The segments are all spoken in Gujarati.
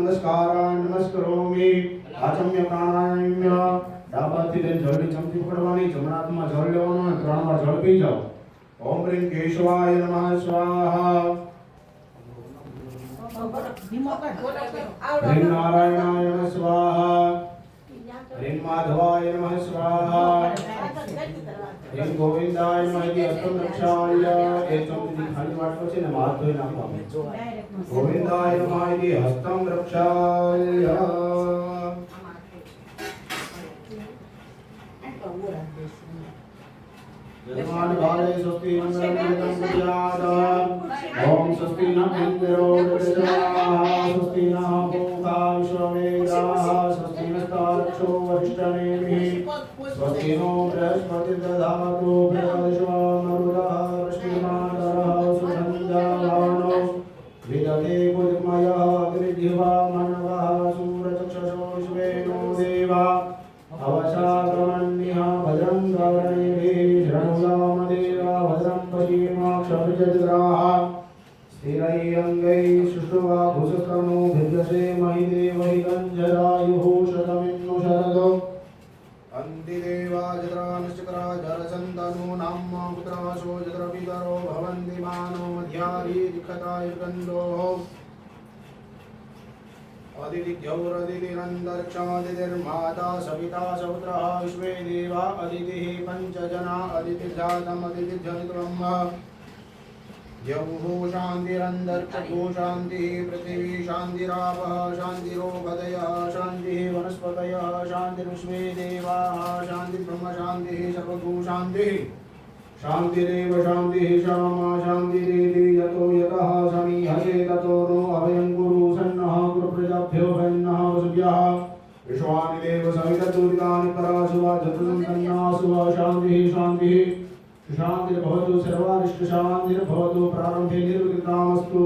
नमस्कारान् नमस्करोमि आचम्य प्राणायाम्य डाबाथी बेन जळनी चमची पकड़वानी जमणा हाथमां जळ लेवानो અને 3 વાર જળ પી જાઓ ओम ह्रीं केशवाय नमः स्वाहा ह्रीं नारायणाय नमः स्वाहा ह्रीं माधवाय नमः स्वाहा ह्रीं गोविंदाय नमः इति अष्टम रक्षाय एक चमची खाली वाटको छे ने हाथ धोई नाखવાનો गोविंदाय नमः इति हस्तम रक्षाय यजमान भाले स्वस्ति मंगलम कुर्यात् ओम स्वस्ति न इंद्रो वृषभाः स्वस्ति न पूषा विश्ववेदाः स्वस्ति नस्तारक्षो वरिष्ठनेमिः स्वस्ति नो बृहस्पतिर्दधातु बृहस्पतिर्दो मरुतः वृष्टिमातरः सुगन्धवानो विदते कुदिमयः अग्निजिह्वा मनवः सूरचक्षुषो विश्वेनो देवा अवशाकमन्यः भद्रं कर्णेभिः शृणुयामदेवा भद्रं पश्येमाक्षभिजद्राः स्थिरैरङ्गैः सुष्ठुवा भुजस्तनो भिद्यसे महि देवहि गञ्जरायुः शतमिन्नु शरदो अन्तिदेवा जत्रा निश्चकरा जरसन्तनु नाम्मा पुत्रासो जत्र पितरो भवन्ति मानो मध्यारी दिक्खताय गन्धोः अदितिर्माता सविता सपुत्रः विश्वे देवा अदितिः पञ्चजना अदितिर्जातम् अदितिर्जनितब्रह्म द्यौः शान्तिरन्तरिक्षो शान्तिः पृथिवी शान्तिरापः शान्तिरोपदयः शान्तिः वनस्पतयः शान्तिर्विश्वे देवाः शान्तिर्ब्रह्म शान्तिः सर्वभू शान्तिः शान्तिरेव शान्तिः श्यामा शान्तिरेति यतो यतः समीहते ततो नो अभयं कुरु सन्नः कुरु प्रजाभ्यो भयन्नः वसुभ्यः विश्वानि देव सवितर्दुरितानि परासुवा जतुसन्नासुवा शान्तिः शान्तिः शान्तिर्भवतु सर्वारिष्टशान्तिर्भवतु प्रारम्भे निर्विघ्नमस्तु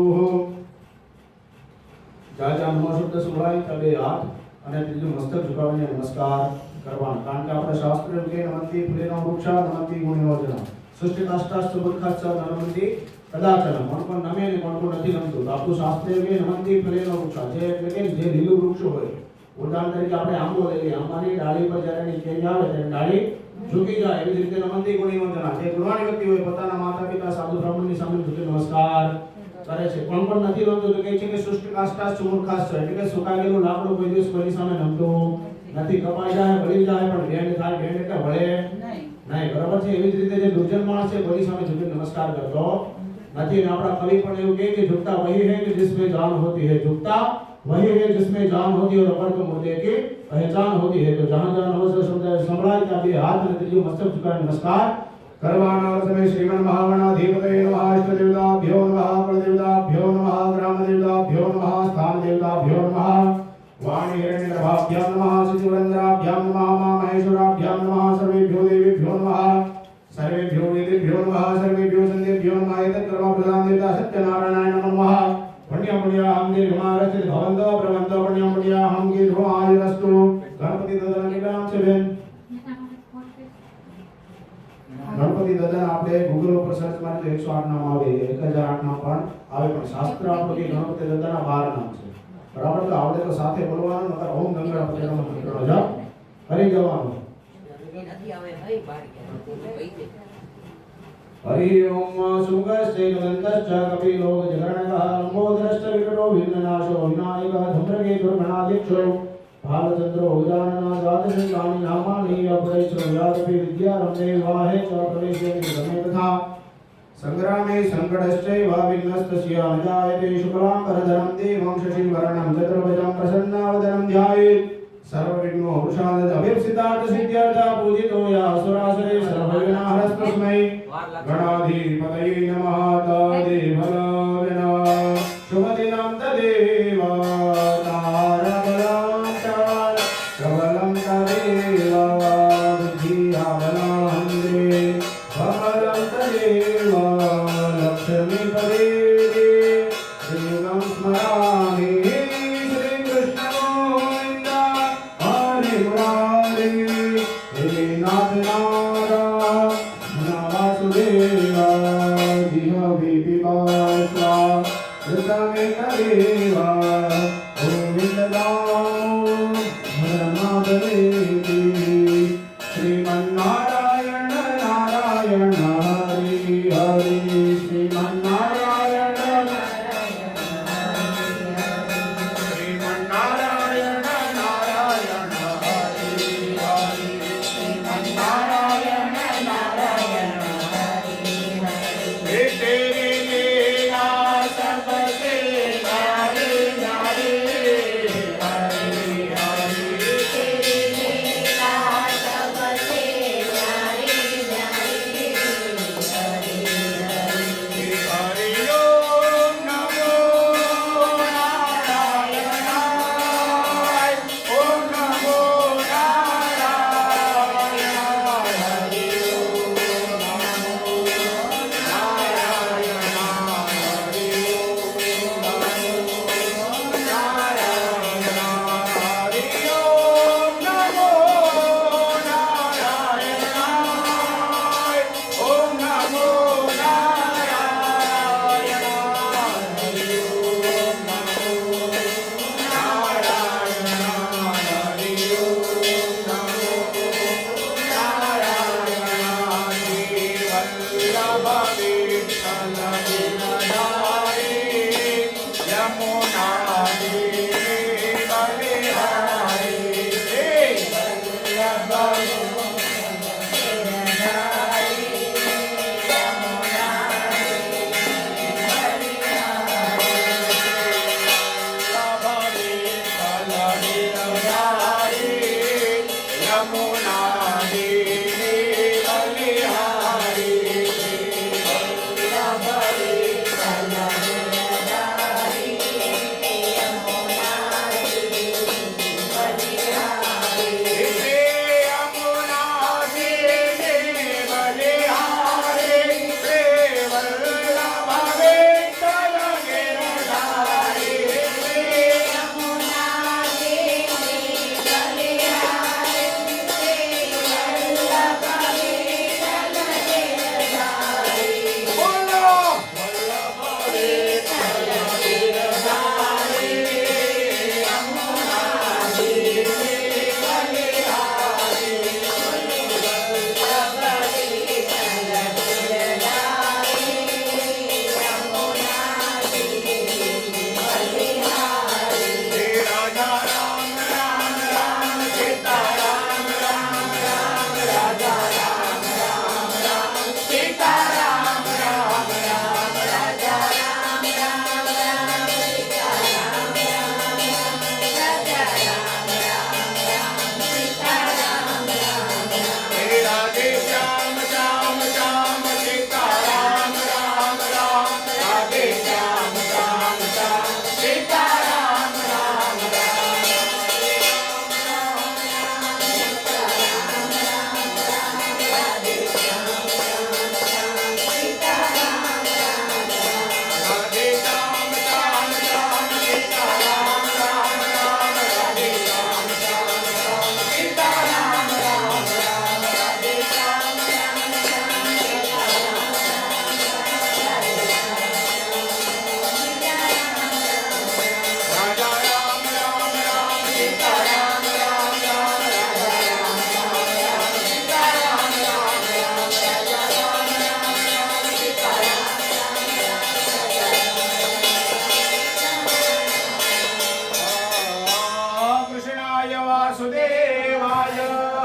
જાજા નમો શબ્દ સુભરાય તબે હાથ અને ત્રીજું મસ્તક ઝુકાવીને નમસ્કાર કરવાનો કારણ કે આપણે શાસ્ત્ર કે નમંતી ફૂલેનો વૃક્ષ નમંતી ગુણયોજના સૃષ્ટિ કાષ્ટાસ્ત મૂર્ખાસ્ત નમંતી કદાચન કોણ કોણ નમે ને કોણ કોણ નથી નમતું તો આપણું શાસ્ત્ર કે નમંતી ફૂલેનો વૃક્ષ છે એટલે કે જે લીલું વૃક્ષ હોય ઉદાહરણ તરીકે આપણે આંબો લઈએ આંબાની ડાળી પર જ્યારે નીચે આવે ત્યારે ડાળી ઝૂકી જાય એવી જ રીતે નમંતી ગુણયોજના જે ગુણવાણી વ્યક્તિ હોય પોતાના માતા પિતા સાધુ બ્રાહ્મણની સામે ઝૂકી નમસ્કાર કરે છે કોણ કોણ નથી નમતું તો કહે છે કે સૃષ્ટિ કાષ્ટાસ્ત મૂર્ખાસ્ત એટલે કે સુકાઈ ગયેલું લાકડું કોઈ દિવસ કોઈની સામે નમતું નથી કપાઈ જાય બળી જાય પણ બેન્ડ થાય બેન્ડ એટલે વળે નહીં બરાબર છે એવી જ રીતે જે દુર્જન માણસ છે કોઈની સામે ઝૂકી નમસ્કાર કરતો નથી ને આપણા કવિ પણ એવું કહે કે झुकता वही है कि जिसमें जान होती है झुकता वही है जिसमें जान होती है और अपर को मुर्दे की पहचान होती है तो जहां जहां नमस्कार संभળાય ત્યાં બે હાથ અને ત્રીજું મસ્તક ઝુકાવીને નમસ્કાર करवाना समय श्रीमन् महागणाधिपतये नमः इष्टदेवताभ्यो नमः कुलदेवताभ्यो नमः ग्रामदेवताभ्यो नमः स्थानदेवताभ्यो नमः वाणीहिरण्यगर्भाभ्यां नमः शिशुरन्ध्राभ्यां नमः महेश्वराभ्यां नमः सर्वेभ्यो देवेभ्यो नमः सर्वेभ्यो वेदेभ्यो नमः सर्वेभ्यो सन्देभ्यो नमः एतत्कर्मप्रदां देवता सत्यनारायणाय नमः पुण्यं पुण्याहं दीर्घमायुः भवन्तो प्रभवन्तो पुण्यं पुण्याहं दीर्घमायुरस्तु गणपति ददननिकां च बेन गणपति दादा આપણે ગૂગલ ઉપર સર્ચ મારી તો 108 નામ આવે 1008 નામ પણ આવે પણ શાસ્ત્ર આપણો કે ગણપતિ દાદાના 12 નામ છે બરાબર તો આવડે તો સાથે બોલવાનું નકર ઓમ ગંગા નમઃ કરો જાવ કરી જવાનું નથી આવે હઈ બાર કે હરિ ઓમ સુગસ્તે ગંતશ્ચ કપિલો જગરણઃ લંબોદરશ્ચ વિકટો વિઘ્નનાશો વિનાયકઃ ધૂમ્રકે दुर्गणादिक्षो भालचंद्रो उदानना द्वादशानि नामानि अपरिचो यादपि विद्यारम्भे वाहे च प्रवेशे निगमे तथा संग्रामे संकटश्चैव विघ्नस्तस्य न जायते शुक्लांबरधरं देवं शशिवर्णं चतुर्भुजं प्रसन्नावदनं ध्यायेत् सर्वविघ्नो अभिप्सितार्थ सिद्ध्यर्थ पूजितो या असुरासुरे सर्वविघ्नहरस्तस्मै गणाधिपतये नमः तदेवलविना शुभदिनं तदेव Bye.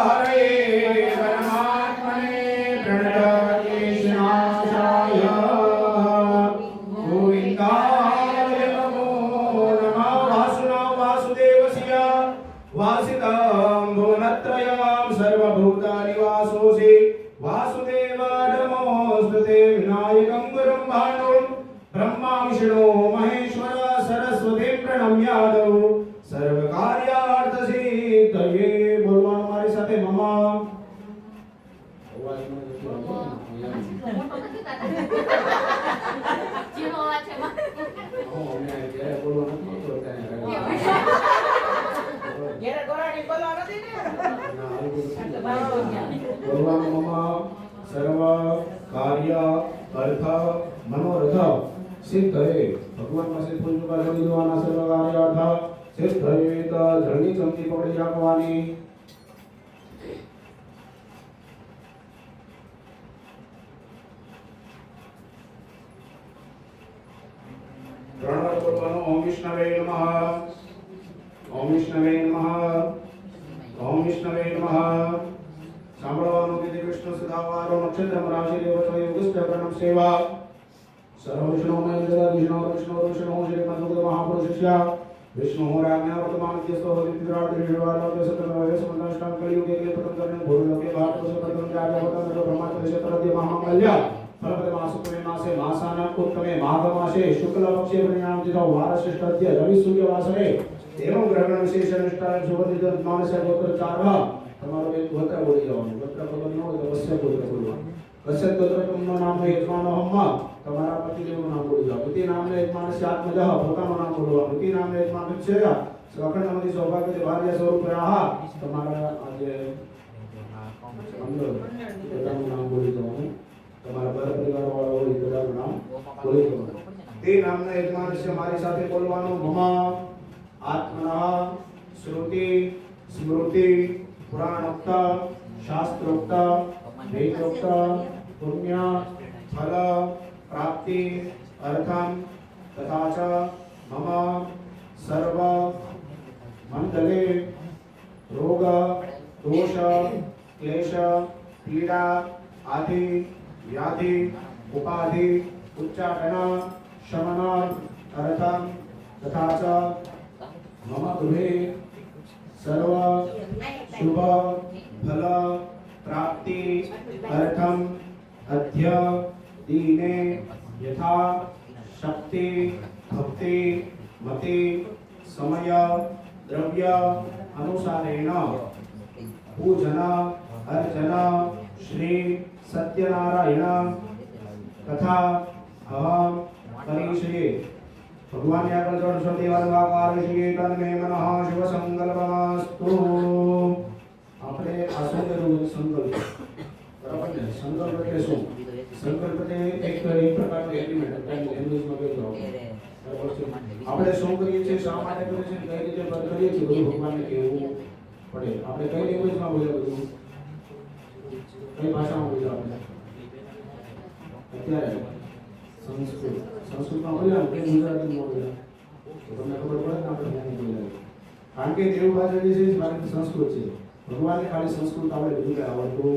हरे परमात्मने प्रणतक्लेशनाशाय गोविन्दाय नमो नमः। वासुना वासुदेवस्य वासितं भुवनत्रयं सर्वभूतनिवासोऽसि वासुदेव नमोऽस्तुते। विनायकं गुरुं भानुं ब्रह्मा विष्णु महेश्वर सरस्वती प्रणम्यादौ सर्वकार्यार्थसिद्धये। बोलवा हमारे साथे ममा सर्व कार्य अर्थ मनोरथ सिद्धये। भगवान પાસે ફૂલ ચુકા લઈ દેવાના સર્વ કાર્ય અર્થ સિદ્ધયે તો જળની ચમચી પકડી રાખવાની। ત્રણ વાર બોલવાનું ઓમ વિષ્ણવે નમઃ ઓમ વિષ્ણવે નમઃ ઓમ વિષ્ણવે નમઃ। સાંભળવાનું કે કૃષ્ણ સદાવારો નક્ષત્રમ રાશિ દેવતો યોગસ્થ પ્રણમ સેવા સર્વ વિષ્ણુ મહેન્દ્ર વિષ્ણુ વિષ્ણુ વિષ્ણુ શ્રી મધુર મહાપુરુષસ્ય વિષ્ણુ રાજ્ઞા વર્તમાન કેસ્તો વિદ્રાડ વિવાદ સતનવે સમન્ષ્ટાન કલિયુગે કે પ્રથમ કરને ભૂલોકે ભારત સે પ્રથમ જાગે હોતા બ્રહ્માંડ ક્ષેત્રદ્ય મહામંગલ્ય ફલપદ માસ પૂર્ણિમાસે માસાના ઉત્તમે માઘ માસે શુક્લ પક્ષે પરિણામ દિનો વાર શ્રેષ્ઠ રવિ સૂર્ય વાસરે એવં ગ્રહણ વિશેષ અનુષ્ઠાન સુવર્ણિત માનસ ગોત્ર ચારહ। તમારો એક ગોત્ર બોલી જવાનું, ગોત્ર ખબર ન હોય તો કશ્યપ ગોત્ર બોલવાનું। કશ્યપ ગોત્રનું નામ યજમાનો હમ્મા તમારા પતિદેવનું નામ બોલી જાવ। પતિ નામને યજમાનસ્ય આત્મજઃ પોતાનું નામ બોલવાનું। પતિ નામને યજમાનસ્ય અખંડમતી સૌભાગ્ય ભાર્ય સ્વરૂપ આહ તમારા આજે પોતાનું નામ બોલી જવાનું। તમારા પર પરિવાર વાળા હોય પોતાનું નામ બોલી જવાનું। તે નામના યજમાનસ્ય મારી સાથે બોલવાનું। મમ આત્મનઃ શ્રુતિ સ્મૃતિ પુરાણોક્ત શાસ્ત્રોક્ત વેદોક્ત પુણ્ય ફલ प्राप्ति अर्थम तथा च मम सर्व मंडले रोग दोष क्लेश पीड़ा आदि व्याधि उपाधि उच्चाटन शमन अर्थम तथा च मम गृहे सर्व शुभ फल प्राप्ति अर्थम अद्य दीने यथा शक्ति भक्ति मति समय द्रव्य अनुसारेण पूजन अर्चन श्री सत्यनारायण तथा अहम करिष्ये। भगवान ने आकर जोड़ सो देवालवाकार श्री तन्मे मनः शिव संकल्पमस्तु। આપણે આ સુંદર સંકલ્પ બરાબર ને સંકલ્પ એટલે શું? સંકલ્પ એટલે એક પ્રકારનો એગ્રીમેન્ટ લેંગ્વેજમાં કહેતો બરાબર છે। આપણે શું કરીએ છીએ, શા માટે કરીએ છીએ, કઈ રીતે કરીએ છીએ, બધું ભગવાનને કહેવું પડે। આપણે કઈ લેંગ્વેજમાં બોલ્યા, બધું કઈ ભાષામાં બોલ્યા આપણે અત્યારે? સંસ્કૃતમાં બોલ્યા કે ગુજરાતીમાં બોલ્યા? તો તમને ખબર પડે ને આપણે શું બોલ્યા। કારણ કે દેવ ભાષા જે છે મારી સંસ્કૃત છે। ભગવાનને ખાલી સંસ્કૃત આવડે, બીજું કઈ આવડતું?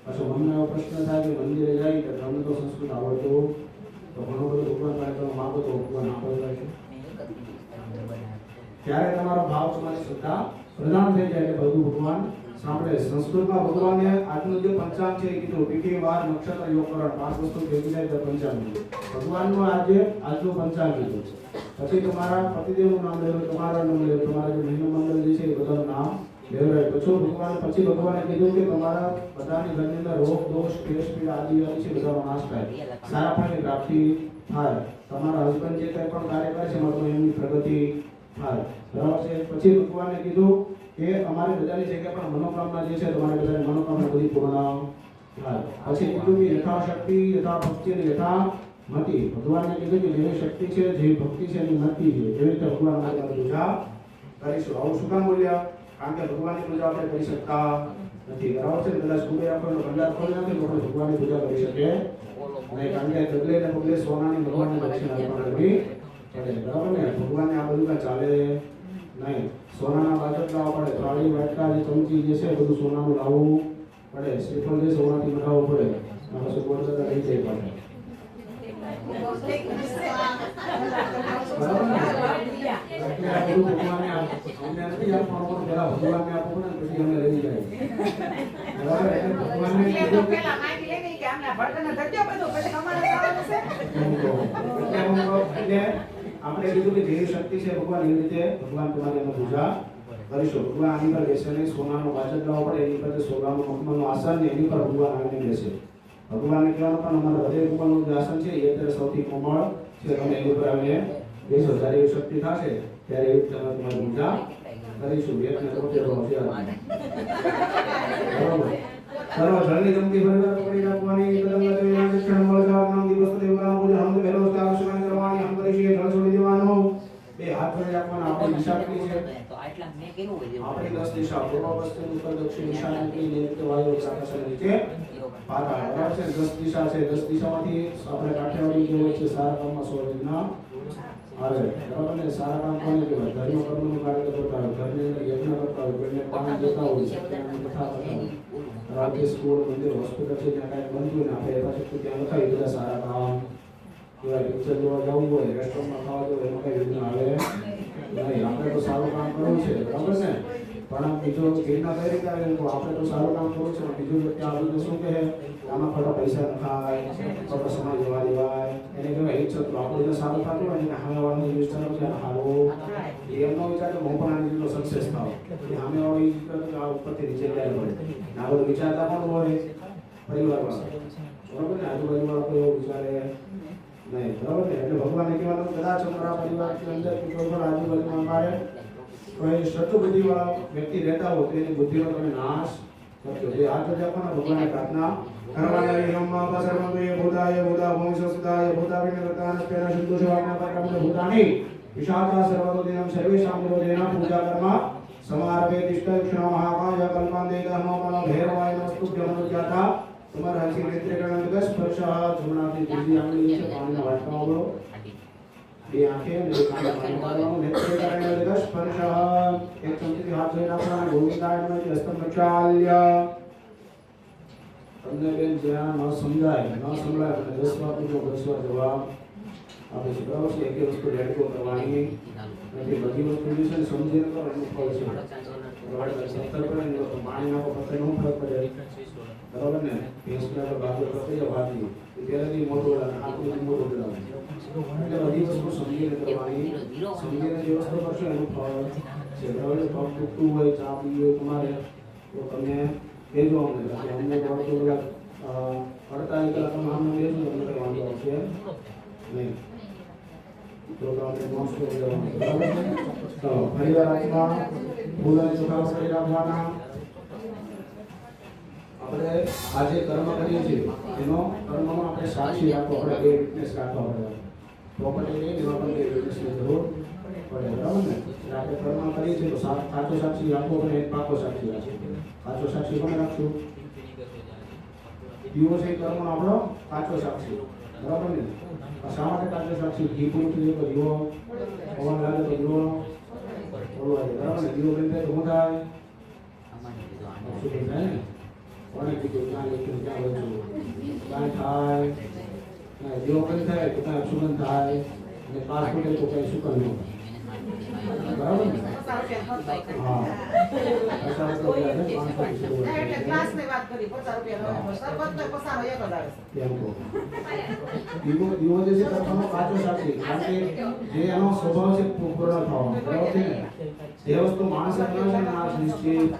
પાછો મનમાં એવો પ્રશ્ન થાય કે મંદિરે જાય તો તમને તો સંસ્કૃત આવડતું, તો ઘણું બધું ભગવાન પાસે તમે માગો તો ભગવાન આપે છે। ત્યારે તમારો ભાવ તમારી શ્રદ્ધા પ્રદાન થઈ જાય એટલે બધું ભગવાન સાંભળે। સંસ્કૃતમાં ભગવાને આજનું જે પંચાંગ છે એ કીધું, તિથિ વાર નક્ષત્ર યોગકરણ 5 વસ્તુ ભેગી થાય તો પંચાંગ ભગવાનનું આજે આજનું પંચાંગ કીધું। પછી તમારા પતિદેવનું નામ લેવું, તમારા નામ લેવું, તમારા જે મહિનો મંડળ જે છે એ બધાનું નામ લેવરાય। પછી ભગવાને કીધું કે તમારા બધાની ઘરની અંદર રોગ દોષ ક્લેશ પીડા આદિ વ્યાધિ છે બધાનો નાશ થાય, સારા ફળની પ્રાપ્તિ થાય, તમારા હસબન્ડ જે કંઈ પણ કાર્ય કરે છે એમાં એમની પ્રગતિ થાય બરાબર છે। પછી ભગવાને કીધું કે અમારી બધાની જગ્યા પણ મનોકામના જે છે તમારી બધાની મનોકામના બધી પૂર્ણ થાય। પછી કીધું કે યથાશક્તિ યથા ભક્તિ અને યથા મતિ। ભગવાનને કીધું કે જેવી શક્તિ છે જે ભક્તિ છે એની મતિ છે એવી રીતે ભગવાન માટે પૂજા કરીશું। આવું શું કામ બોલ્યા? કારણ કે ભગવાનની પૂજા આપણે કરી શકતા નથી બરાબર છે। કદાચ કુબેર આપણને ભંડાર ખોલી નાખે તો આપણે ભગવાનની પૂજા કરી શકીએ નહીં, કારણ કે ડગલે ને પગલે સોનાની ભગવાનને દક્ષિણા અર્પણ કરવી પડે બરાબર ને। ભગવાનને આ બધું કાંઈ ચાલે નહીં। સોનાના બાજટ લાવવા પડે તો થાળી વાટકા જે ચમચી જે છે બધું સોનાનું લાવવું પડે. શ્રીફળ જે સોનાથી બનાવવું પડે. આ પછી કોણ કરતા લઈ જાય પાછા. બરાબર ને? એટલે આ બધું ભગવાનને અમને નથી આપવાનું, પહેલા ભગવાનને આપવું પડે પછી અમે લઈ જાય. બરાબર? એટલે ભગવાનને કીધું કે પેલા માહિતી લઈ કે આમને ભડકને ધક્યો બધું પછી અમારે ખાવાનું છે. એટલે આપણે કીધું કે જે શક્તિ છે ભગવાન એ રીતે ભગવાન તમારી એનો પૂજા કરીશું. ભગવાન આની પર બેસે નહીં, સોનાનો વાજત લાવવો પડે, એની પર સોનાનું મખમલનું આસન ને એની પર ભગવાન આવીને બેસે. ભગવાનને કહેવાનું પણ અમારા હૃદય ઉપરનું જે આસન છે એ અત્યારે સૌથી કોમળ છે, તમે એની પર આવીને બેસો. જ્યારે એવી શક્તિ થશે ત્યારે એવી તમે તમારી પૂજા કરીશું. એકને તોતેર બરોબર. સર્વ જળની ગમતી પરિવાર પકડી રાખવાની, કદમ લગાવીને શિક્ષણ મળવા નામ દિવસ દેવરાનો પૂજા હમ મેલો આશીર્વાદ કરવાની, હમ કરીએ જળ છોડી દેવાનો. બે હાથ જોડી રાખવાના. આપણી દિશા કઈ છે? તો આટલા મેં કેવું હોય આપણી 10 દિશા પૂર્વ પશ્ચિમ ઉત્તર દક્ષિણ ઈશાન નૈઋત્ય વાયુ આકાશ નીચે પાતાળ. બરાબર છે? 10 દિશા છે. 10 દિશામાંથી આપણે કાઠિયાવાડી જે હોય છે સારા કામમાં 100 યોજના આવે. બરાબર ને? સારા કામ કોને કહેવાય? ધર્મ કર્મનું કાર્ય કરતા હોય, ઘરની અંદર યજ્ઞ કરતા હોય, કોઈને પાણી દેતા હોય, સત્યનારાયણ કથા કરતા હોય, રાજ્ય સ્કૂલ મંદિર હોસ્પિટલ છે ત્યાં કાંઈ બનતું ને આપણે યથાશક્તિ ત્યાં લખાવી બધા સારા કામ કહેવાય. પિક્ચર જોવા જવું હોય, રેસ્ટોરન્ટમાં ખાવા જવું એમાં કઈ યોજના આવે નહીં. આપણે તો સારું કામ કરવું છે. બરાબર ને? પણ બીજો યોજના કઈ રીતે આવે? તો આપણે તો સારું કામ કરવું છે, પણ બીજું વ્યક્તિ આપણને શું કહે? આમાં ખોટા પૈસા ન ખાય, ખોટો સમય જવા દેવાય, એને કહેવાય ઈચ્છો તો આપણું જે સારું થતું હોય ને સામે વાળાનું વિચાર છે હારું એમનો વિચાર કે હું પણ આની જેટલો સક્સેસ થાવ. સામે વાળો એ આ ઉપરથી નીચે જાય હોય આ બધું વિચારતા પણ હોય પરિવાર વાળા. બરાબર ને? આજુબાજુ વાળા કોઈ એવો વિચારે નહીં. બરાબર ને? એટલે ભગવાનને કહેવાનું કદાચ અમારા પરિવારની અંદર કે કોઈ પણ આજુબાજુમાં અમારે કોઈ શત્રુ બુદ્ધિ વાળા વ્યક્તિ રહેતા હોય તો એની બુદ્ધિનો તમે નાશ કરજો. જે હાથ જોડે આપણને ભગવાનને પ્રાર્થના કરવાની. યમ્મા પસર્વંગે ભૂતાય ભૂતા ભૂમિસુદાય ભૂતાવિને રતાનસ્તેન શુદ્ધોષવાગ્ના પરકમ ભૂતાની વિશાખા સર્વતો દિનમ સર્વેષાં વિરોધેન પૂજા કર્મ સમારભે તિષ્ઠક્ષણ મહાકાય કલ્પાંતે ધર્મોમનો ભૈરવાય નમસ્તુભ્યં મનુજ્યાતા. તમારા હાથી નેત્રકરણ વિગસ સ્પર્શ જમણાથી ત્રીજી આંગળી છે પાણીના વાટકામાં બોલો. બે આંખે અને એક કાન પાડવાનું. નેત્રકરણ વિગસ સ્પર્શ. એક ચમચી હાથ જોઈ નાખવાના. ગોવિંદાય નમઃ હસ્તમ પ્રક્ષાલ્ય. તમને બેન જ્યાં ન સમજાય ન સંભળાય અને 10 વાર પૂછો 10 વાર જવાબ આપે છે. બરાબર છે? એક વસ્તુ રેડકો કરવાની નથી. બધી વસ્તુ જે છે ને સમજીને કરો એનું ફળ છે. બરાબર? 70 પડે ને તો પાણી નાખો પત્તે નો ફરક પડે. બરાબર ને? ભેંસને તો બાજુ પકડી વાતી એ પહેલાથી મોટું વળાને આખું મોટું વળાને. એટલે બધી વસ્તુ સમજીને કરવાની. સમજીને જે વસ્તુ કરશો એનું ફળ છે. બરાબર? પગ તૂટતું હોય, ચા પીવી હોય તમારે તો તમે કહેજો અમને. અમને થોડું 48 કલાકમાં અમને કહેજો તો અમને કંઈ વાંધો આવશે નહીં. તો આપણે મોસ્ટ બરાબર. તો ફરીવાર હાથમાં ફૂલોને ચોખ્ખા કરી રાખવાના. આપણે આજે કર્મ કરીએ છીએ એનો કર્મમાં આપણે સાક્ષી રાખવો પડે, બે વિટનેસ રાખવા પડે. પ્રોપર્ટી લઈને એમાં પણ બે વિટનેસની જરૂર પડે. બરાબર ને? એટલે આપણે કર્મ કરીએ છીએ તો સાચો સાક્ષી રાખવો પડે, એક પાકો સાક્ષી રાખવો. કાચો સાક્ષી કોને રાખશું? દીવો છે કર્મનો આપણો કાચો સાક્ષી. બરાબર ને? શા માટે કાચો સાક્ષી? ઘી પૂરું થઈ જાય તો દીવો, પવન લાગે તો દીવો ઓળવાય. બરાબર ને? દીવો બંધ થાય તો શું થાય? શું થાય ને? કોને કીધું? ક્યાં લખ્યું? ક્યાં લખ્યું? કાંઈ થાય નહીં. દીવો બંધ થાય તો કાંઈ સુગંધ થાય અને પાસ ફૂટે તો કાંઈ સુગંધ ન થાય. બરાબર ને? હા. એટલે ક્લાસની વાત કરી 50 રૂપિયા સરબત તો પસારો એક જ આવે છે. દીવો જે છે કર્મનો કાચો સાક્ષી. કારણ કે જે એનો સ્વભાવ છે પૂર્ણ થવાનો. બરાબર છે ને? જે વસ્તુ માણસે બનાવે છે ને આ નિશ્ચિત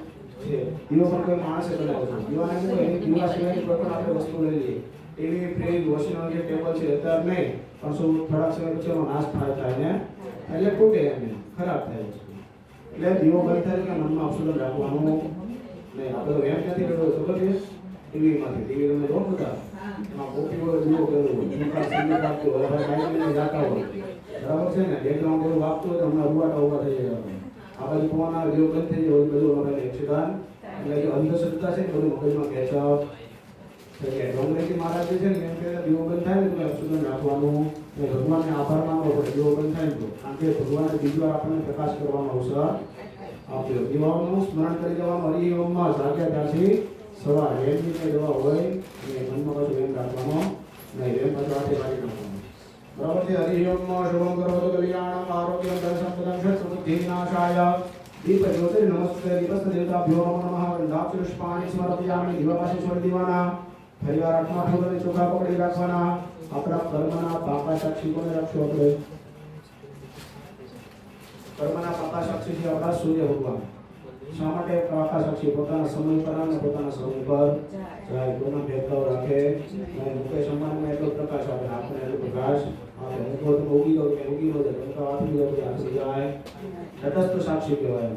છે. દીવો પણ કોઈ માણસે બનાવ્યો છે. દીવાને શું એની દીવા સિવાયની કોઈ પણ આપણે વસ્તુ લઈ લઈએ. TV, fridge, washing machine, table છે અત્યારે નહીં પણ શું થોડાક સમય પછી એનો નાશ થાય ને એટલે તૂટે એને ખરાબ થાય છે. એટલે દીવો બંધ થાય કે મનમાં અપશુકન રાખવાનું નહીં. આપણે તો એમ ક્યાંથી કર્યો ખબર છે? ટીવીમાંથી. ટીવી તમે જો બધા એમાં કોપી વડે દીવો કર્યો હોય, ટૂંકા સંગીત આપતું હોય, હવે ગાઈને ગાતા હોય. બરાબર છે ને? બેકગ્રાઉન્ડ એવું વાગતું હોય તો હમણાં રૂવાટા ઉભા થઈ જાય. આ બાજુ પવન આવે, દીવો બંધ થઈ જાય બધું આપણે એક્સિડન્ટ. એટલે જે અંધશ્રદ્ધા છે ને બધું મગજમાં ખેંચાવ. ડોંગરેજી મહારાજ જે છે ને એમ કે દીવો બંધ થાય ને તો અપશુકન રાખવાનું. ભગવાનને આભાર માનવો પડે દીવો બંધ થાય ને તો. કારણ કે ભગવાને બીજી વાર આપણને પ્રકાશ કરવાનો અવસર આપ્યો. દીવાનું સ્મરણ કરી દેવાનું હરિ ઓમમાં જાગ્યા ત્યાંથી સવારે એમ રીતે દવા હોય અને મનમાં પાછું એમ રાખવાનો નહીં, એમ પાછું હાથે કાઢી નાખવાનું. બરાબર છે. હરિ ઓમમાં શુભમ કરોતો કલ્યાણમ આરોગ્યમ ધન સંપદમ સમૃદ્ધિ નાશાય દીપ જ્યોતિ નમસ્તે દિવસ દેવતાભ્યો નમઃ. દાક્ષુષ્પાણી સ્મરપયામિ. દીવા પાસે છોડી દેવાના. ફરીવાર હાથમાં ફૂલોને ચોખા પકડી રાખવાના. આપણા કર્મના પાપા સાક્ષી કોને રાખશું આપણે? કર્મના પાપા સાક્ષી છે આપણા સૂર્ય ભગવાન. શા માટે પાપા સાક્ષી? પોતાના સમય પર અને પોતાના સમય પર જાય, કોઈનો ભેદભાવ રાખે નહીં. મુકેશ અંબાણીમાં એટલો પ્રકાશ આપે, આપણે એટલો પ્રકાશ આપે. હું તો ઉગી ગયો કે ઉગી ગયો તો આપી ગયો કે આપી જાય. તટસ્થ સાક્ષી કહેવાય.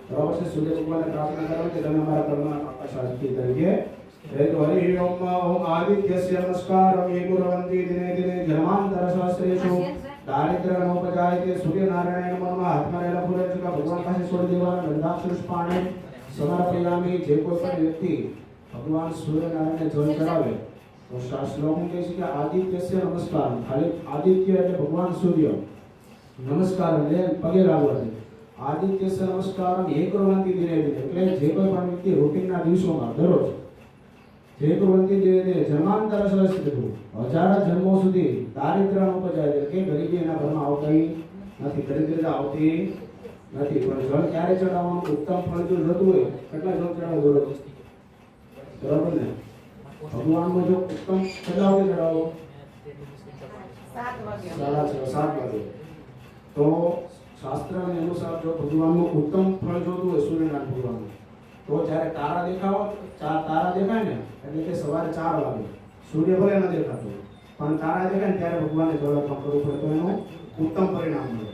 બરાબર છે. સૂર્ય ભગવાનને પ્રાર્થના કરો કે તમે અમારા કર્મના પાપા સાક્ષી તરીકે હરિ ઓમ આદિત્યસ્ય નમસ્કારમ ये कुर्वन्ति दिने दिने जन्मांतर सहस्रेषु दारिद्र्य नोपजायते. सूर्यनारायण नमः. हाथમાં રહેલા ફૂલે ચોખા ભગવાન પાસે છોડી દેવાના. ગંધાક્ષુષ્પાણે સમર્પયામિ. જે કોઈ પણ વ્યક્તિ ભગવાન સૂર્યનારાયણને જળ ચડાવે તો શ્લોક કહે છે કે આદિત્યસ્ય નમસ્કાર. ખાલી આદિત્ય એટલે ભગવાન સૂર્ય. નમસ્કાર એટલે પગે લાગવા છે. આદિત્યસ્ય નમસ્કાર ये कुर्वन्ति दिने दिने એટલે જે કોઈ પણ વ્યક્તિ રૂટીનના દિવસોમાં દરરોજ જે કુર્વંતી દિને જન્માંતર સહસ્રેષુ હજાર જન્મો સુધી દારિદ્ર્ય ઉપજાય કે ગરીબી એના ઘરમાં આવતી નથી, દરિદ્રતા આવતી નથી. પણ જળ ક્યારે ચડાવવાનું? ઉત્તમ ફળ જો જોતું હોય કેટલા જળ ચડાવો દરરોજ? બરાબર ને? ભગવાનનો જો ઉત્તમ ચડાવો ચડાવો 7 વાગે. 7 વાગે. તો શાસ્ત્ર અનુસાર જો ભગવાનનું ઉત્તમ ફળ જોતું હોય સૂર્યનારાયણ ભગવાનનું, તો જ્યારે તારા દેખાય ને એટલે કે સવારે 4 વાગે. સૂર્ય ભલે ન દેખાતો પણ તારા દેખાય ને ત્યારે ભગવાનને જળ અર્પણ કરવું પડે તો એનું ઉત્તમ પરિણામ મળે.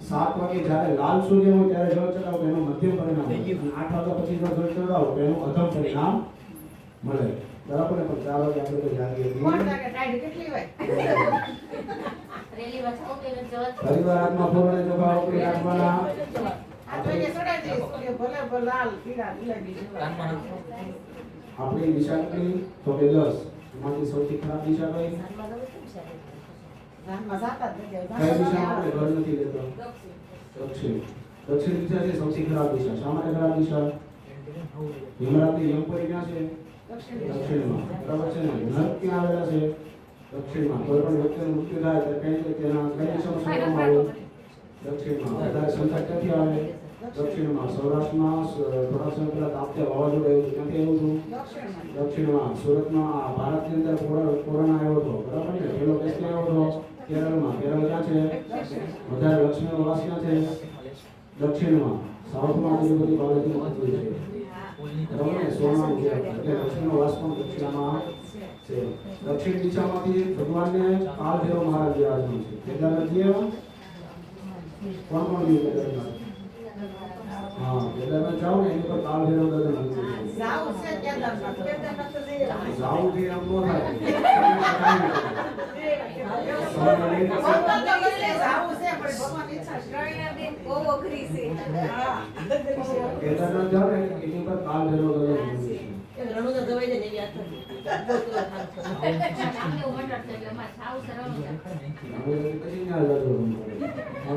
7 વાગે જ્યારે લાલ સૂર્ય હોય ત્યારે જળ ચડાવો તો એનું મધ્યમ પરિણામ મળે. 8 વાગ્યા પછી જો જળ ચડાવો તો એનું અધમ પરિણામ મળે. બરાબર ને? પણ 4 વાગે આપણે તો જાગીએ છીએ. કોણ લાગે ટાઈડ કેટલી હોય? રેલી વચ્ચે ઓકે જવત ફરીવાર હાથમાં ફૂલોને ચોખા પકડી રાખવાના. આ તો એને ચડાઈ દઈશ. સૂર્ય ભલે લાલ પીળા ગુલાબી જેવા. આપણી દિશા કેટલી? તો કે 10. એમાંથી સૌથી ખરાબ દિશા કઈ? ગામમાં જાતા જ નથી. કઈ દિશામાં આપણે ઘર નથી લેતા? દક્ષિણ. દક્ષિણ દિશા છે સૌથી ખરાબ દિશા. શા માટે ખરાબ દિશા? હિમરાજની યમપુરી ક્યાં છે? દક્ષિણમાં. બરાબર છે ને? નર્ક ક્યાં આવેલા છે? દક્ષિણમાં. કોઈ પણ વ્યક્તિનું મૃત્યુ થાય તો કઈ દિશામાં સંકળામાં આવે? દક્ષિણમાં. વધારે સંકટ ક્યાંથી આવે? દક્ષિણમાં. સૌરાષ્ટ્રમાં થોડા સમય પહેલા તાપતે વાવાઝોડું આવ્યું હતું. ક્યાંથી આવ્યું હતું? દક્ષિણમાં. સુરતમાં ભારતની અંદર કોરોના આવ્યો હતો. બરાબર ને? પેલો કેસ ક્યાં આવ્યો હતો? કેરળમાં. કેરળ ક્યાં છે? વધારે લક્ષ્મીનો વાસ ક્યાં છે? દક્ષિણમાં. સાઉથમાં બધી બધી બાબતની મહત્વ છે. બરાબર ને? સોનાનું છે. એટલે લક્ષ્મીનો વાસ પણ દક્ષિણમાં છે. દક્ષિણ દિશામાંથી ભગવાનને કાલભૈરવ મહારાજ બિરાજમાન છે. કેદારનાથ જઈએ કોણ કોણ ગયું કેદારનાથ? હા, કેદારનાથ જાઓ ને એની પર કાલભૈરવ દાદા મંદિર છે. જાવું છે કેદારનાથ. કેદારનાથ તો જઈએ. જાવું છે એમ ન થાય. ભગવાન તો બદલે જાવું છે પણ ભગવાનની ઈચ્છા છે. બહુ અઘરી છે હા. કેદારનાથ જાઓ ને એની પર કાલભૈરવ દાદા મંદિર છે. રણુ તો દવાઈ દે ને યાદ કર નામને ઉમર છે એટલે માં સાવ સરળ છે હવે પછી ના જતો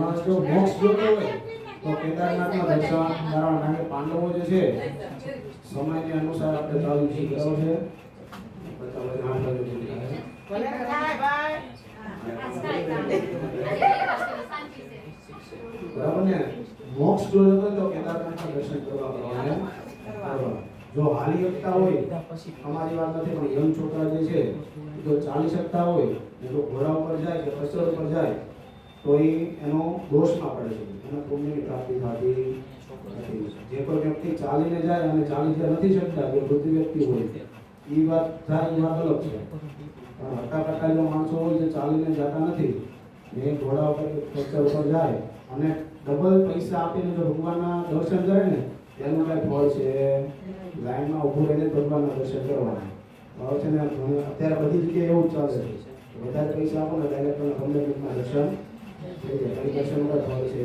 માણસ જો મોક્ષ જોતો હોય તો કેદારનાથના દર્શન નારાયણ કારણ કે પાંડવો જે છે સમયને અનુસાર આપણે ચાલુ છે બરાબર છે બતાવો ના ચાલુ છે ભલે થાય ભાઈ. બરાબર ને મોક્ષ જો જતો હોય તો કેદારનાથના દર્શન કરવા કરવાને જો હાલી શકતા હોય અમારી વાત નથી પણ યંગ છોકરા જે છે જો ચાલી શકતા હોય એ જો ઘોડા ઉપર જાય કે પસર ઉપર જાય તો એનો દોષમાં પડે છે એને પુણ્યની પ્રાપ્તિ થતી નથી. જે કોઈ વ્યક્તિ ચાલીને જાય અને ચાલી જે નથી શકતા જે વૃદ્ધ વ્યક્તિ હોય એ વાત થાય એ વાત અલગ છે પણ હટ્ટા કટ્ટા જો માણસો હોય જે ચાલીને જતા નથી એ ઘોડા ઉપર પસર ઉપર જાય અને ડબલ પૈસા આપીને જો ભગવાનના દર્શન કરે ને એનું કઈ ફળ છે લાઈનમાં ઊભું રહીને ભગવાનના દર્શન કરવાના બરાબર છે ને અત્યારે બધી જગ્યાએ એવું જ ચાલે છે વધારે પૈસા આપો ને ડાયરેક્ટ તમને 15 મિનિટમાં દર્શન થઈ જાય કઈ દર્શન કઈ ફળ છે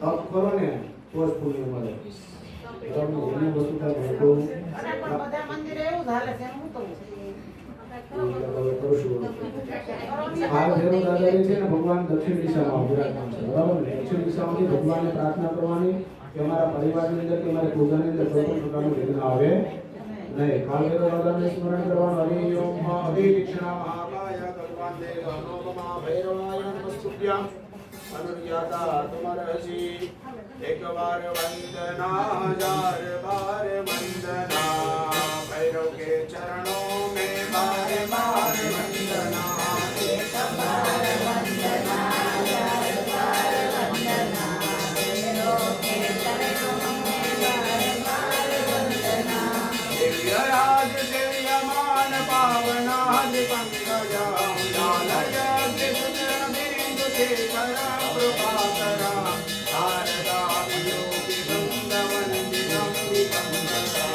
તપ કરો ને તો જ પુણ્ય મળે બરાબર એની વસ્તુ કાંઈ મોટું અને પણ બધા મંદિરે એવું જ હાલે છે એનું હું કહું? ભગવાન દક્ષિણ દિશામાં વિરાજમાન છે બરાબર ને દક્ષિણ દિશામાંથી ભગવાનને પ્રાર્થના કરવાની કે અમારા પરિવારની અંદર કે અમારી પૂજાની અંદર કોઈ પણ પ્રકારનું વિઘ્ન આવે નહીં. કાલભૈરવ દાદાને સ્મરણ કરવાનું. હરિ ઓમ અભિવિક્ષણા મહાકાય કલ્પાંતે અનોપમા ભૈરવાય નમસ્તુભ્યં. અનુર્યાતા તુમર હસી એક વાર વંદના હજાર બાર વંદના. ભૈરવ કે ચરણોं में बार बार वंदना. एक बार वंदना हजार बार वंदना. भैरव के चरणों में बार बार वंदना. दिव्यराज दिव्यमान पावनाद पंकजा लालज बिंदु शेखर प्रभाकरा. शारदा वियोगी वृंदवंदितं विवंदना.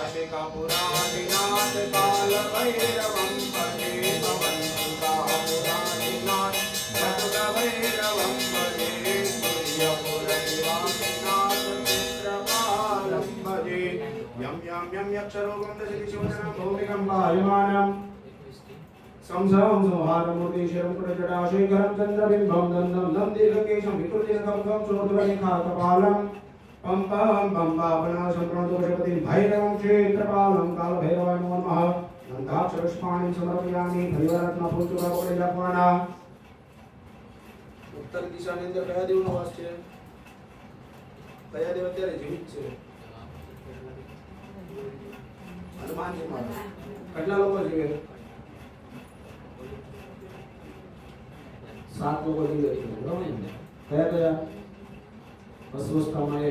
आशिका पुराणिनाथ काल भैरवं भजे. भवन्तिका पुराणिनाथ भक्त भैरवं भजे. सूर्यपुरैवासिनाथ मित्रपालं भजे. यं यं यं यक्षरोगं दशदिशोचनं भौमिकं वायुमानं संसं संहारमूर्ति शिरमुकुटजटाशेखरं चन्द्रबिम्बं दन्दं दन्दीर्घकेशं विकृतिनखं खं चोदवनिखाकपालं पं पं पं पावनाशं प्रणतोषपतिं भैरवं क्षेत्रपालं कालभैरवाय नमो नमः. गन्धाक्षरपुष्पाणिं समर्पयामि. हरिवरत्नफूलचूडापकडेलाखवाना. ઉત્તર દિશાની અંદર કયા દેવનો વાસ છે? કયા દેવ અત્યારે જીવિત છે? હનુમાનજી મહારાજ. કેટલા લોકો જીવે? 7 લોકો જીવે છે. બરાબર ને? કયા કયા? અસ્વસ્થામાં 1,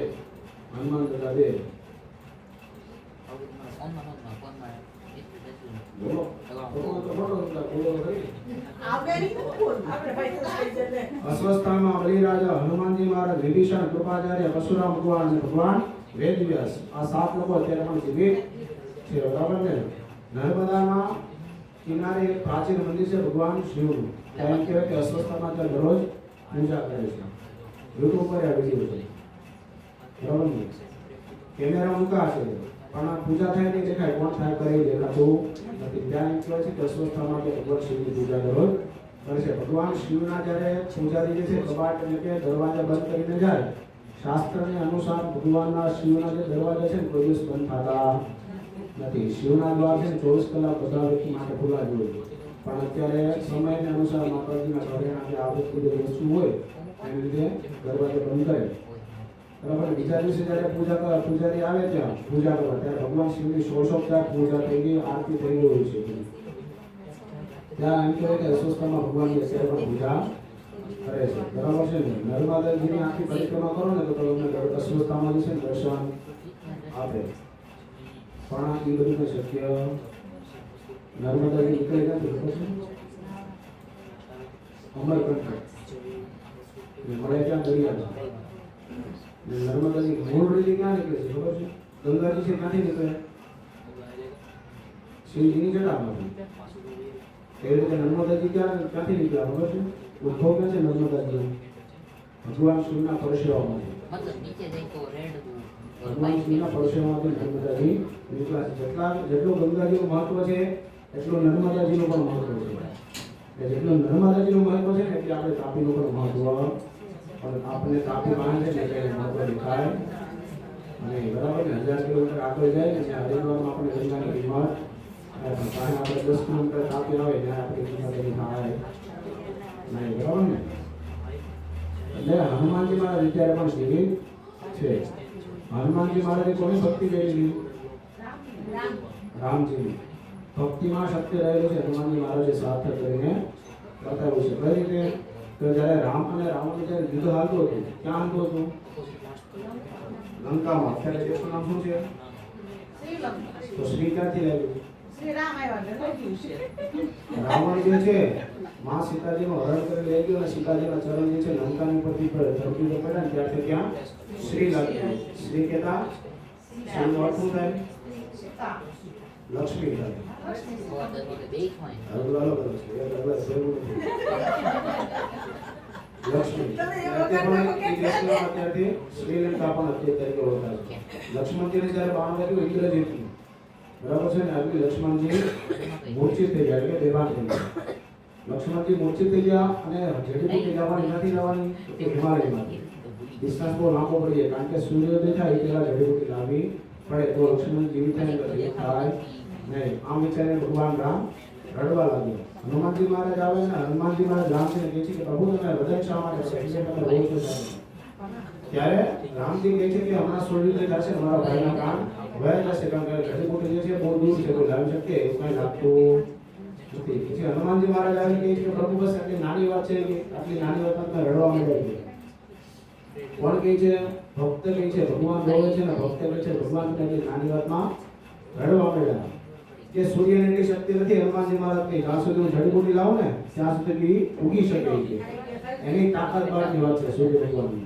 હનુમાન દાદા 2. બોલો અસ્વસ્થામાં બલિરાજા, હનુમાનજી મહારાજ, વિભીષણ, કૃપાચાર્ય, પરશુરામ ભગવાન અને ભગવાન વેદવ્યાસ. આ 7 લોકો અત્યારે પણ જીવિત છે. બરાબર ને? નર્મદાના કિનારે એક પ્રાચીન મંદિર છે ભગવાન શિવનું. ત્યાં એમ કહેવાય કે અસ્વસ્થામાં ત્યાં દરરોજ પૂજા કરે છે. યુટ્યુબ પર આ વિડીયો છે. બરાબર ને? કેમેરા મૂકા છે પણ આ પૂજા થાય નહીં દેખાય. કોણ થાય કરે દેખાતું નથી. ત્યાં એમ કહેવાય છે કે અસ્વસ્થામાં કે ભગવાન શિવની પૂજા દરરોજ કરે છે. ભગવાન શિવના જ્યારે પૂજારી જે છે કબાટ એટલે કે દરવાજા બંધ કરીને જાય. શાસ્ત્રને અનુસાર ભગવાનના શિવના જે દરવાજા છે ને કોઈ દિવસ બંધ થતા નથી. શિવના દ્વાર છે ને 24 કલાક બધા વ્યક્તિ માટે ખુલ્લા જ હોય. પણ અત્યારે સમયને અનુસાર માતાજીના ઘરેના જે આવૃત્તિ બધી વસ્તુ હોય એની લીધે દરવાજા બંધ કરે. બરાબર. બીજા દિવસે જ્યારે પૂજારી આવે ત્યાં પૂજા કરવા ત્યારે ભગવાન શિવની 16 પૂજા થઈ ગઈ, આરતી થઈ ગઈ હોય છે. ત્યાં એમ કહેવાય કે અસ્વસ્થામાં ભગવાનની અત્યારે પણ પૂજા કરે છે. બરાબર છે ને? નર્મદાજીની આખી પરિક્રમા કરો ને તો તમને અસ્વસ્થામાં છે દર્શન આપે. પણ આ બધું શક્ય નર્મદાજી નીકળી નથી. ખબર છે? અમરકંટક મળે ત્યાં દરિયામાં. નર્મદાજી મૂળ રીતિ ક્યાં નીકળે છે ખબર છે? ગંગાજી છે ક્યાંથી નીકળે? શિવજીની જટામાંથી. એવી રીતે નર્મદાજી ક્યાંથી નીકળ્યા ખબર છે? ઉદ્ભવ ક્યાં છે નર્મદાજી? ભગવાન શિવના પરસેવામાંથી. ભગવાન શિવના પરસેવામાંથી નર્મદાજી નીકળ્યા છે. જેટલું ગંગાજીનું મહત્વ છે એટલું નર્મદાજીનું પણ મહત્વ છે. જેટલું નર્મદાજીનું મહત્વ છે ને એટલે આપણે તાપીનું પણ મહત્વ. પણ આપણે તાપી બાંધે છે એટલે મહત્વ દેખાય અને બરાબર ને 1000 કિલોમીટર આગળ જાય ને ત્યાં હરિદ્વારમાં આપણે ગંગાની કિંમત પણ આપણે 10 કિલોમીટર તાપી આવે ત્યારે આપણી કિંમત એની થાય નહીં. બરાબર ને? એટલે હનુમાનજી મહારાજ અત્યારે પણ જીવિત છે. હનુમાનજી મહારાજે કોની ભક્તિ કરેલી? રામજીની ભક્તિમાં શક્તિ રહેલું છે. હનુમાનજી મહારાજે સાર્થક કરીને બતાવ્યું છે. કઈ રીતે? તો જ્યારે રામ અને રાવણ જ્યારે યુદ્ધ હાલતું હતું ક્યાં હાલતું હતું? લંકામાં. અત્યારે દેશનું નામ શું છે? તો શ્રી ક્યાંથી આવ્યું? શ્રી રામ આવ્યા એટલે લખ્યું છે. રાવણ જે છે માં સીતાજીનું હરણ કરી લઈ ગયો અને સીતાજીના ચરણ જે છે લંકાની પરથી ધરતી પર પડ્યા ને ત્યારથી ત્યાં શ્રી લાગ્યું. શ્રી કહેતા શ્રીનો અર્થ શું થાય? લક્ષ્મી થાય. લક્ષ્મી શ્રીલંકા પણ અત્યારે તરીકે ઓળખાય છે. લક્ષ્મણજીને જ્યારે બાણ વાગ્યું ઇન્દ્રજીતનું. બરાબર છે ને? આવી લક્ષ્મણજી મૂર્છિત થઈ ગયા એટલે બેભાન થઈ ગયા. લક્ષ્મણજી મૂર્છિત થઈ ગયા અને જડીબુટી લાવવાની નથી લાવવાની તો હિમાલયમાં ડિસ્ટન્સ બહુ લાંબો પડી જાય કારણ કે સૂર્યોદય થાય એ પહેલા જડીબુટ્ટી લાવવી પડે તો લક્ષ્મણ જીવિત થાય તો જીવિત થાય નહીં. આમ વિચારીને ભગવાન રામ રડવા લાગ્યો. હનુમાનજી મહારાજ આવે ને હનુમાનજી મહારાજ રામજીને કહે છે કે પ્રભુ તમે હૃદય શા માટે કરો છો? તમે રોજ તો જાઓ. ત્યારે રામજી કહે છે કે હમણાં સૂર્યોદય થશે મારા ભાઈના કાન વયા જશે કારણ કે જડીબુટ્ટી જે છે બહુ દૂર છે કોઈ લાવી શકે એવું કઈ લાગતું નથી. પછી હનુમાનજી મહારાજ આવી કહે છે કે પ્રભુ બસ આટલી નાની વાત છે કે આટલી નાની વાતમાં તમે રડવા માંડ્યા. કોણ કહે છે? ભક્ત કહે છે ભગવાન રોવે છે ને ભક્ત કહે છે ભગવાન આટલી નાની વાતમાં રડવા માંડ્યા. કે સૂર્યની એટલી શક્તિ નથી. હનુમાનજી મહારાજ કહે જ્યાં સુધી હું જડીબુટ્ટી લાવું ને ત્યાં સુધી ઉગી શકે છે. એની તાકાત બહારની વાત છે સૂર્ય ભગવાનની.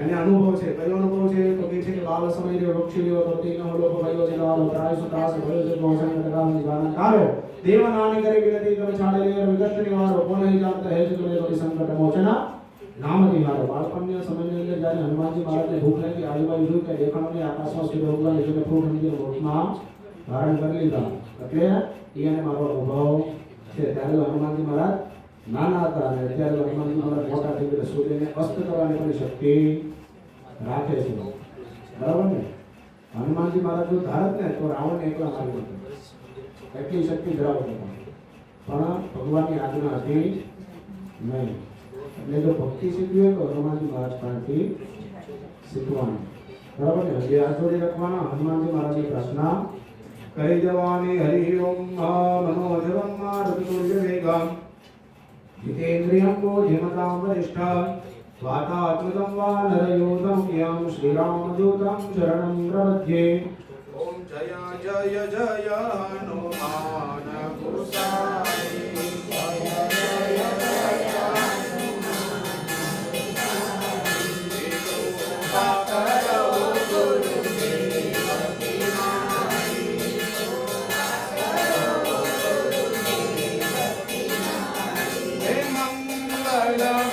એને અનુભવ છે. કયો અનુભવ છે? તો કહે છે કે બાલ સમય રે વૃક્ષ લ્યો તો તેનો લોક ભયો છે લાલ ત્રાસ ત્રાસ ભયો છે ભોજન કરવાનું જાણ કારો દેવ નાની કરે વિનતી તમે છાડે લે વિગત નિવારો કોણ નહીં જાણતા હે જો લે સંકટ મોચના નામ નિહારો. બાળપણના સમયની અંદર જ્યારે હનુમાનજી મહારાજને ભૂખ લાગી આજુબાજુ જોયું કે દેખાણો નહીં આકાશમાં સૂર્ય ભગવાન એટલે ફ્રૂટ નીચે મોટમાં ધારણ કરી લીધા એટલે એને મારો અનુભવ છે. ત્યારે હનુમાનજી મહારાજ નાના હતા અને અત્યારે હનુમાનજી મહારાજ મોટા થઈ ગયા. સૂર્યને અસ્ત કરવાની પણ શક્તિ રાખે છે. બરાબર ને? હનુમાનજી મહારાજ જો ધારત ને તો રાવણને એકલા મારી નાખે. એટલી શક્તિ ધરાવતા હતા પણ ભગવાનની આજ્ઞા હતી નહીં. એટલે જો ભક્તિ શીખવી હોય તો હનુમાનજી મહારાજ પાસેથી શીખવાનું. બરાબર ને? હજી હાથ જોડી રાખવાના. હનુમાનજી મહારાજની પ્રાર્થના કરી દેવાની. હરિ ઓમ મનોજવમ મારુતિતુલ્ય વેગમ जितेन्द्रियं को जिमतां वरिष्ठा वातात्मकं वा नरयोधं यं श्रीरामदूतं शरणं प्रपद्ये. ओम जय जय जय हनुमान गोसाई जय जय जय हनुमान